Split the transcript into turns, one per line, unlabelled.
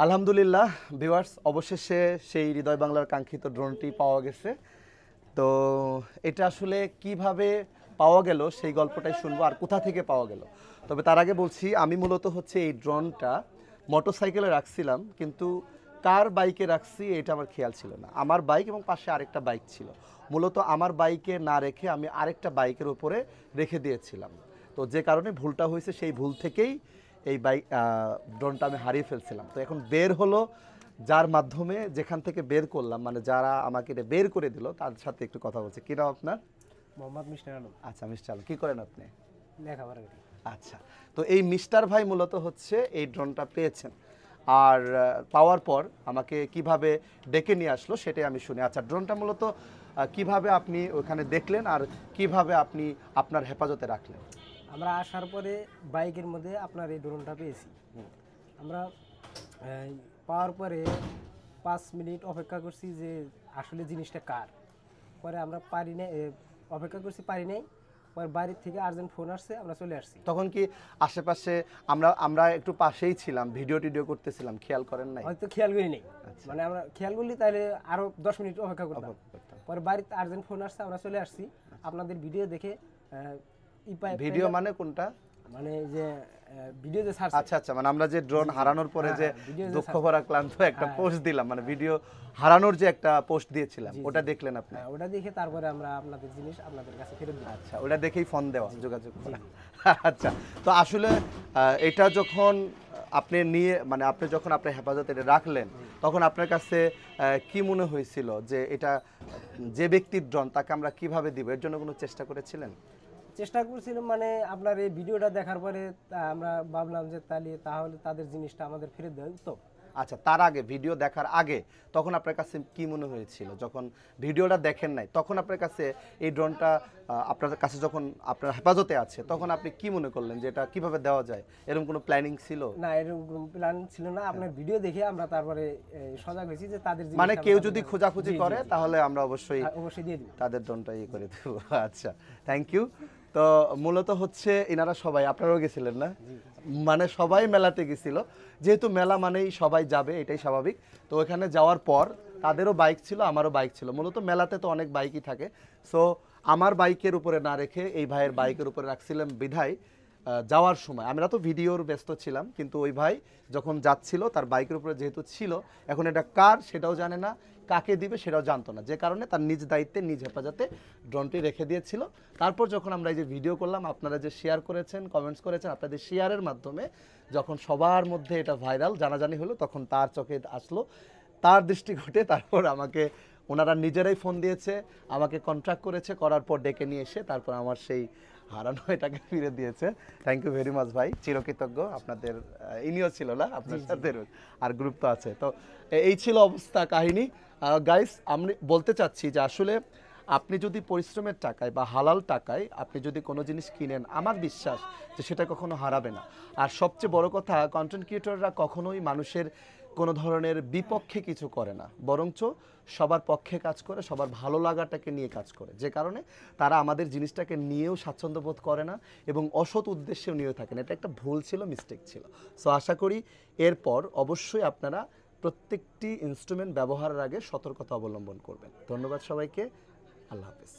আলহামদুলিল্লাহ ভিউয়ার্স, অবশেষে সেই হৃদয় বাংলার কাঙ্ক্ষিত ড্রোনটি পাওয়া গেছে। তো এটা আসলে কিভাবে পাওয়া গেল সেই গল্পটাই শুনবো, আর কোথা থেকে পাওয়া গেল। তবে তার আগে বলছি, আমি মূলত হচ্ছে এই ড্রোনটা মোটরসাইকেলে রাখছিলাম, কিন্তু কার বাইকে রাখছি এটা আমার খেয়াল ছিল না। আমার বাইক এবং পাশে আরেকটা বাইক ছিল। মূলত আমার বাইকে না রেখে আমি আরেকটা বাইকের উপরে রেখে দিয়েছিলাম। তো যে কারণে ভুলটা হয়েছে, সেই ভুল থেকেই এই বাইক ড্রোনটা আমি হারিয়ে ফেলছিলাম। তো এখন বের হলো, যার মাধ্যমে যেখান থেকে বের করলাম, মানে যারা আমাকে এটা বের করে দিল তার সাথে একটু কথা বলছি। কি নাম আপনার?
মোহাম্মদ মিস্টার আলম।
আচ্ছা, মিস্টার আলম, কি করেন আপনি?
লেখাপড়া করি।
আচ্ছা, তো এই মিস্টার ভাই মূলত হচ্ছে এই ড্রোনটা পেয়েছেন, আর পাওয়ার পর আমাকে কিভাবে ডেকে নিয়ে আসলো সেটাই আমি শুনি। আচ্ছা, ড্রোনটা মূলত কিভাবে আপনি ওখানে দেখলেন আর কিভাবে আপনি আপনার হেফাজতে রাখলেন?
আমরা আসার পরে বাইকের মধ্যে আপনার এই ড্রোনটা পেয়েছি। আমরা পাওয়ার পরে 5 মিনিট অপেক্ষা করছি যে আসলে জিনিসটা কার। পরে আমরা পারি না, অপেক্ষা করছি, পারি নাই। পরে বাড়ির থেকে আর্জেন্ট ফোন আসছে, আমরা চলে আসছি।
তখন কি আশেপাশে আমরা আমরা একটু পাশেই ছিলাম, ভিডিও টিডিও করতেছিলাম, খেয়াল করেন নাই?
হয়তো খেয়াল করি নাই, মানে আমরা খেয়াল করলি তাহলে আরো 10 মিনিট অপেক্ষা করতাম। পরে বাড়িতে আর্জেন্ট ফোন আসছে, আমরা চলে আসছি। আপনাদের ভিডিও দেখে
ভিডিও মানে কোনটা?
মানে যে ভিডিও যে সার্চ।
আচ্ছা আচ্ছা, মানে আমরা যে ড্রোন হারানোর পরে যে
ভিডিও যে
দুঃখ ভরা ক্লান্ত একটা পোস্ট দিলাম, মানে ভিডিও হারানোর যে একটা পোস্ট দিয়েছিলাম, ওটা দেখলেন আপনি?
ওটা দেখে তারপরে আমরা আপনাদের জিনিস আপনাদের কাছে ফেরত দিই।
আচ্ছা, ওটা দেখেই ফোন দেওয়া, যোগাযোগ করা। আচ্ছা, তো আসলে এটা যখন আপনি নিয়ে, মানে আপনি যখন আপনার হেফাজতে এটা রাখলেন, তখন আপনার কাছে কি মনে হয়েছিল যে এটা যে ব্যক্তির ড্রোন, তাকে আমরা কিভাবে দিব, এর জন্য কোনো চেষ্টা করেছিলেন?
চেষ্টা করছিলাম, মানে আপনার এই ভিডিওটা দেখার পরে আমরা ভাবলাম যে তাহলে তাদের জিনিসটা আমাদের ফেরত দেওয়া তো।
আচ্ছা, তার আগে, ভিডিও দেখার আগে তখন আপনার কাছে কি মনে হয়েছিল? যখন ভিডিওটা দেখেন নাই, তখন আপনার কাছে এই ড্রোনটা আপনার কাছে যখন আপনার হেফাজতে আছে, তখন আপনি কি মনে করলেন যে এটা কিভাবে দেওয়া যায়? এরকম কোনো প্ল্যানিং ছিল?
না, এরকম প্ল্যান ছিল না। আপনার ভিডিও দেখে আমরা তারপরে সজাগ হয়েছি যে তাদের জিনিস,
মানে কেউ যদি খোঁজাখুঁজি করে তাহলে আমরা অবশ্যই
দিয়ে দিব,
তাদের ড্রোনটা করে দেবো। আচ্ছা, থ্যাংক ইউ। তো মূলত হচ্ছে এনারা সবাই, আপনারাও গেছিলেন না? মানে সবাই মেলাতে গেছিল, যেহেতু মেলা মানেই সবাই যাবে, এটাই স্বাভাবিক। তো ওখানে যাওয়ার পর তাদেরও বাইক ছিল, আমারও বাইক ছিল। মূলত মেলাতে তো অনেক বাইকই থাকে, সো আমার বাইকের উপরে না রেখে এই ভাইয়ের বাইকের উপরে রাখছিলাম বিধায় যাওয়ার সময় আমরা তো ভিডিওর ব্যস্ত ছিলাম, কিন্তু ওই ভাই যখন যাচ্ছিল তার বাইকের উপরে যেহেতু ছিল, এখন এটা কার সেটাও জানে না, কাকে দিবে সেটাও জানতো না, যে কারণে তার নিজ দায়িত্বে নিজ হেফাজতে ড্রোনটি রেখে দিয়েছিল। তারপর যখন আমরা এই যে ভিডিও করলাম, আপনারা যে শেয়ার করেছেন, কমেন্টস করেছেন, আপনাদের শেয়ারের মাধ্যমে যখন সবার মধ্যে এটা ভাইরাল জানাজানি হলো, তখন তার চোখে আসলো, তার দৃষ্টিকটে। তারপর আমাকে ওনারা নিজেরাই ফোন দিয়েছে, আমাকে কন্ট্যাক্ট করেছে, করার পর ডেকে নিয়ে এসে তারপর আমার সেই হারানো এটাকে ফিরে দিয়েছে। থ্যাংক ইউ ভেরি মাচ ভাই, চিরকৃতজ্ঞ আপনাদের। ইনিও ছিল না আপনার সাথে, আর গ্রুপ তো আছে। তো এই ছিল অবস্থা, কাহিনী। গাইস, আমি বলতে চাচ্ছি যে আসলে আপনি যদি পরিশ্রমের টাকায় বা হালাল টাকায় আপনি যদি কোনো জিনিস কিনেন, আমার বিশ্বাস যে সেটা কখনো হারাবে না। আর সবচেয়ে বড় কথা, কন্টেন্ট ক্রিয়েটররা কখনোই মানুষের কোনো ধরনের বিপক্ষে কিছু করে না, বরঞ্চ সবার পক্ষে কাজ করে, সবার ভালো লাগাটাকে নিয়ে কাজ করে, যে কারণে তারা আমাদের জিনিসটাকে নিয়েও স্বাচ্ছন্দ্য বোধ করে না এবং অসৎ উদ্দেশ্যেও নিয়ে থাকেন। এটা একটা ভুল ছিল, মিস্টেক ছিল। সো আশা করি এরপর অবশ্যই আপনারা প্রত্যেকটি ইনস্ট্রুমেন্ট ব্যবহারের আগে সতর্কতা অবলম্বন করবেন। ধন্যবাদ সবাইকে, আল্লাহ হাফেজ।